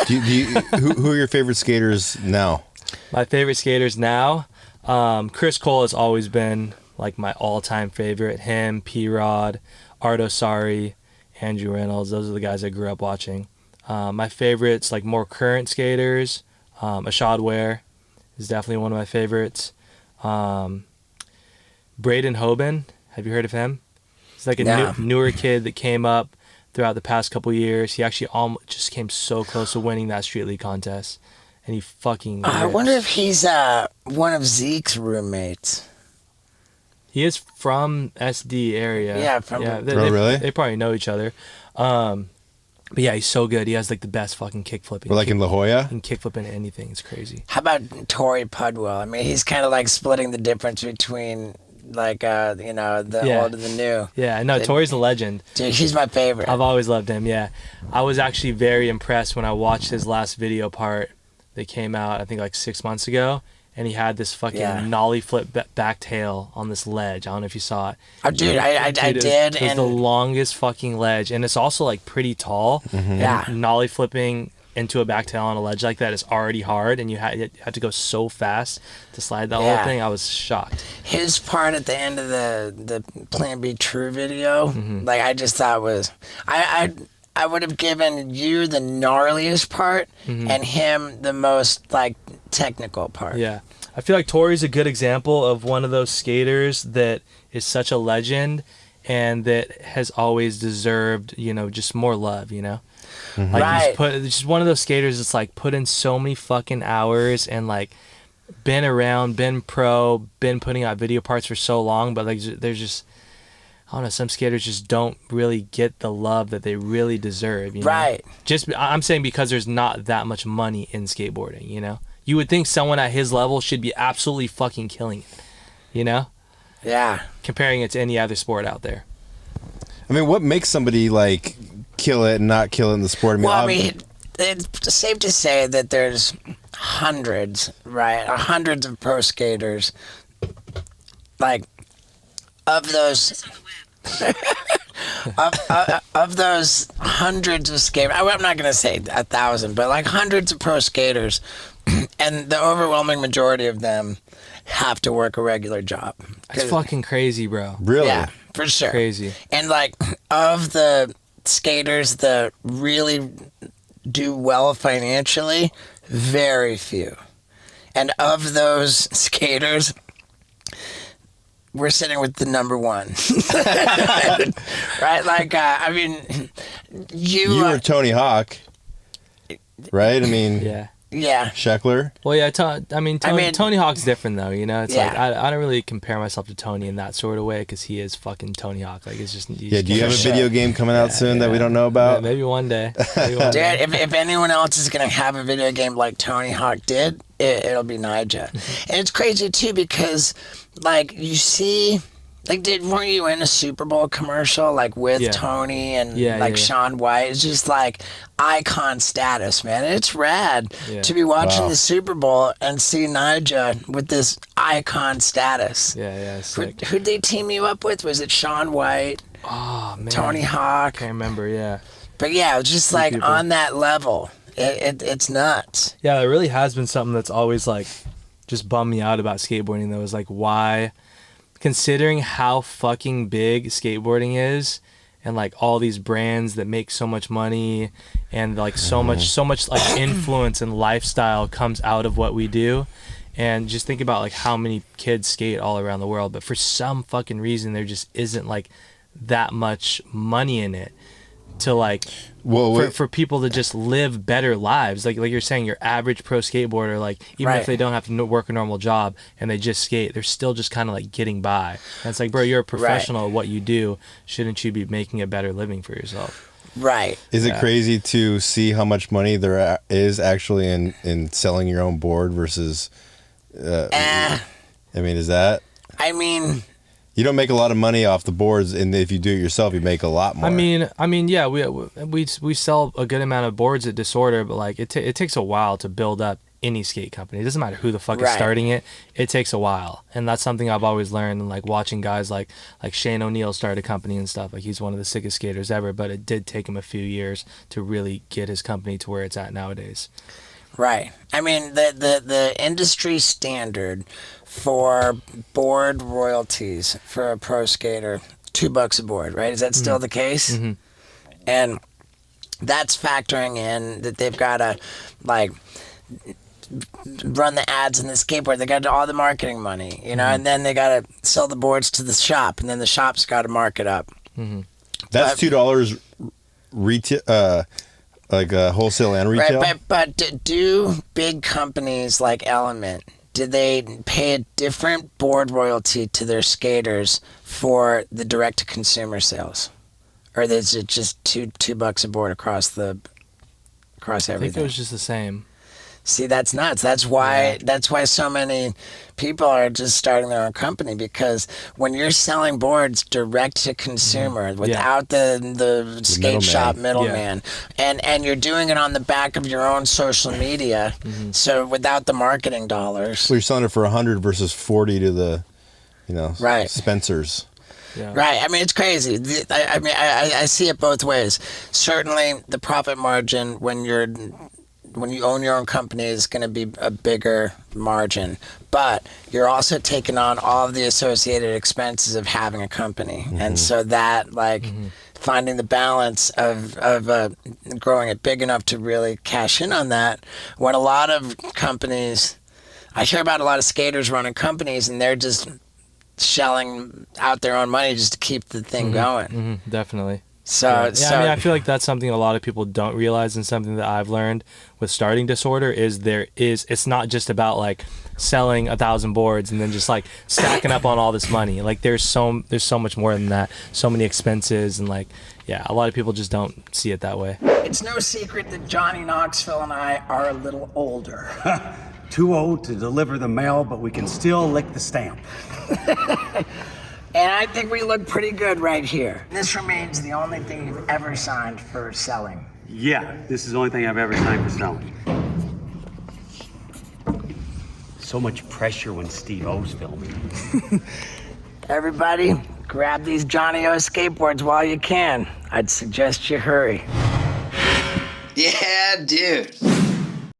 Who are your favorite skaters now? My favorite skaters now, Chris Cole has always been like my all-time favorite. Him, P-Rod, Ardo Sari, Andrew Reynolds. Those are the guys I grew up watching. My favorites, like more current skaters, Ashad Ware is definitely one of my favorites. Braden Hoban, have you heard of him? He's like a newer kid that came up throughout the past couple years. He actually just came so close to winning that Street League contest. And he fucking rips. I wonder if he's one of Zeke's roommates. He is from SD area. Yeah, really? They probably know each other. But yeah, he's so good. He has like the best fucking kickflip. Or like in La Jolla? He can kickflip into anything. It's crazy. How about Tori Pudwell? I mean, he's kind of like splitting the difference between like the old and the new. Yeah, no, Tori's a legend. Dude, he's my favorite. I've always loved him. Yeah, I was actually very impressed when I watched his last video part that came out, I think like 6 months ago, and he had this fucking nollie flip back tail on this ledge. I don't know if you saw it. Oh, dude, I did. It was the longest fucking ledge, and it's also like pretty tall. Mm-hmm. Yeah. And nollie flipping into a back tail on a ledge like that is already hard, and you had to go so fast to slide that whole thing. I was shocked. His part at the end of the Plan B True video, like I just thought was, I would have given you the gnarliest part and him the most like technical part. Yeah. I feel like Tori's a good example of one of those skaters that is such a legend and that has always deserved, just more love, Like he's just one of those skaters that's like put in so many fucking hours and like been around, been pro, been putting out video parts for so long, but like there's just, I don't know, some skaters just don't really get the love that they really deserve, Right. Just, I'm saying because there's not that much money in skateboarding, You would think someone at his level should be absolutely fucking killing it, Yeah. Comparing it to any other sport out there. I mean, what makes somebody like kill it and not kill it in the sport? I mean, it's safe to say that there's hundreds, right? Hundreds of pro skaters. Like, of those... of those hundreds of skaters, I'm not going to say 1,000, but like hundreds of pro skaters, and the overwhelming majority of them have to work a regular job. That's fucking crazy, bro. Really? Yeah, for sure. Crazy. And like, of the skaters that really do well financially, very few. And of those skaters, we're sitting with the number one. Right? Like, I mean, you were Tony Hawk, right? I mean, Yeah. Sheckler. Well, yeah, Tony Hawk's different, though, It's like, I don't really compare myself to Tony in that sort of way, because he is fucking Tony Hawk. Like, it's just... do you have a video game coming out soon that we don't know about? Yeah, maybe one day. Dude, if anyone else is going to have a video game like Tony Hawk did, it'll be Nyjah. And it's crazy, too, because, like, you see... Like, weren't you in a Super Bowl commercial, like, with Tony and, Shaun White? It's just, like, icon status, man. It's rad to be watching the Super Bowl and see Nyjah with this icon status. Yeah, sick. Who'd they team you up with? Was it Shaun White? Oh, man. Tony Hawk? I can't remember, yeah. But, yeah, it's just, like, on that level. It's nuts. Yeah, it really has been something that's always, like, just bummed me out about skateboarding, though, is, like, why... Considering how fucking big skateboarding is, and like all these brands that make so much money, and like so much like influence and lifestyle comes out of what we do, and just think about like how many kids skate all around the world, but for some fucking reason there just isn't like that much money in it to like for people to just live better lives, like you're saying, your average pro skateboarder, like even if they don't have to work a normal job and they just skate, they're still just kind of like getting by. And it's like, bro, you're a professional at what you do, shouldn't you be making a better living for yourself? Right. Is it crazy to see how much money there is actually in selling your own board versus I mean, is that, I mean, you don't make a lot of money off the boards, and if you do it yourself, you make a lot more. I mean, yeah, we sell a good amount of boards at Disorder, but like it takes a while to build up any skate company. It doesn't matter who the fuck is Right. starting it. It takes a while, and that's something I've always learned. And like watching guys like Shane O'Neill start a company and stuff. Like he's one of the sickest skaters ever, but it did take him a few years to really get his company to where it's at nowadays. Right. I mean, the industry standard for board royalties for a pro skater, $2 a board, right? Is that still the case? Mm-hmm. And that's factoring in that they've got to, like, run the ads in the skateboard. They got all the marketing money, you know, and then they got to sell the boards to the shop, and then the shop's got to mark it up. Mm-hmm. That's $2 retail, like wholesale and retail. Right, but do big companies like Element, did they pay a different board royalty to their skaters for the direct-to-consumer sales? Or is it just $2 a board across I everything? think it was just the same. See, that's nuts. That's why so many people are just starting their own company, because when you're selling boards direct to consumer without the skate shop middleman, and you're doing it on the back of your own social media, so without the marketing dollars. So you're selling it for $100 versus $40 to the, Right. Spencer's. Yeah. Right. I mean, it's crazy. I mean, I see it both ways. Certainly, the profit margin when you own your own company is going to be a bigger margin, but you're also taking on all of the associated expenses of having a company, and so that finding the balance of growing it big enough to really cash in on that. When a lot of companies, I hear about a lot of skaters running companies, and they're just shelling out their own money just to keep the thing going. Mm-hmm. Definitely. So I mean, I feel like that's something a lot of people don't realize, and something that I've learned with starting Disorder is it's not just about like selling 1,000 boards and then just like stacking up on all this money. Like there's so much more than that. So many expenses, and a lot of people just don't see it that way. It's no secret that Johnny Knoxville and I are a little older. Too old to deliver the mail, but we can still lick the stamp. And I think we look pretty good right here. This remains the only thing you've ever signed for selling. Yeah, this is the only thing I've ever signed for selling. So much pressure when Steve O's filming. Everybody, grab these Johnny O skateboards while you can. I'd suggest you hurry. Yeah, dude.